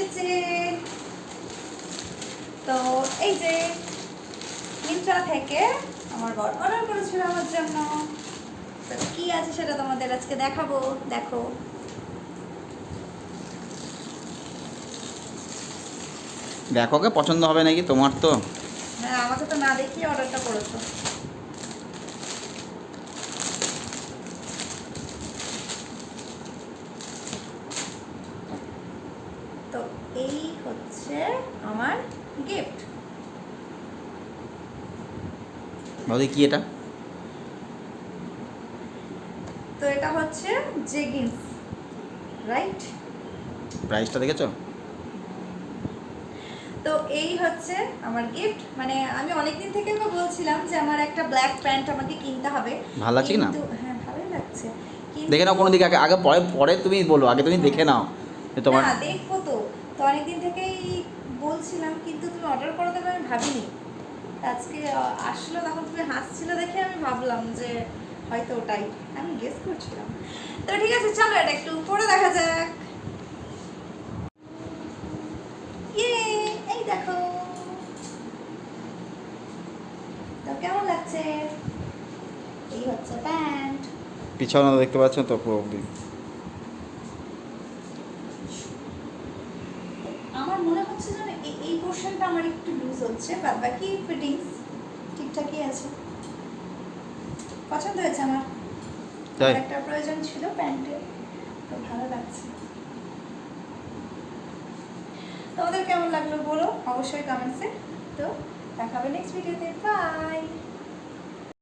এসেছে। তো এই যে মিন্ত্রা থেকে আমার বর অর্ডার করেছিল আমার জন্য। তো কি আছে সেটা তোমাদের আজকে দেখাবো, দেখো। দেখো কে পছন্দ হবে নাকি তোমার তো। হ্যাঁ, আমাকে তো না দেখিয়ে অর্ডারটা করেছো। তো এই হচ্ছে আমার গিফট। বৌদি কি এটা? তো এটা হচ্ছে জেগিন্স, রাইট? প্রাইসটা দেখেছো? তো এই হচ্ছে আমার গিফট। মানে আমি অনেকদিন থেকে বলছিলাম যে আমার একটা ব্ল্যাক প্যান্ট আমাকে কিনতে হবে। ভালো লাগছে কি না? হ্যাঁ, ভালোই লাগছে। দেখে নাও কোনো দিকে, আগে আগে পরে পরে তুমি বলো, আগে তুমি দেখে নাও যে তোমার। না, দেখবো তো। তো অনেকদিন থেকেই বলছিলাম, কিন্তু তুমি অর্ডার করে দেবে আমি ভাবিনি। আজকে আসলো, তখন তুমি হাসছিলে দেখে আমি ভাবলাম যে হয়তো ওটাই, আমি গেস করছিলাম। তো ঠিক আছে, চলো এটা একটু পরে দেখা যাক। ইয়ে, এই দেখো। তো কেমন লাগছে? এই হচ্ছে প্যান্ট। পিছনে দেখতে পাচ্ছ তো পুরো অবধি। আমার মনে হচ্ছে যে এই পোর্শনটা আমার একটু লুজ হচ্ছে, বাদ বাকি ফিটিংস ঠিকঠাকই আছে। পছন্দ হয়েছে আমার। তাই? একটা প্রয়োজন ছিল প্যান্টের, তো ভালো লাগছে। তোমাদের কেমন লাগলো বলো অবশ্যই কমেন্টসে। তো দেখা হবে নেক্সট ভিডিওতে, বাই।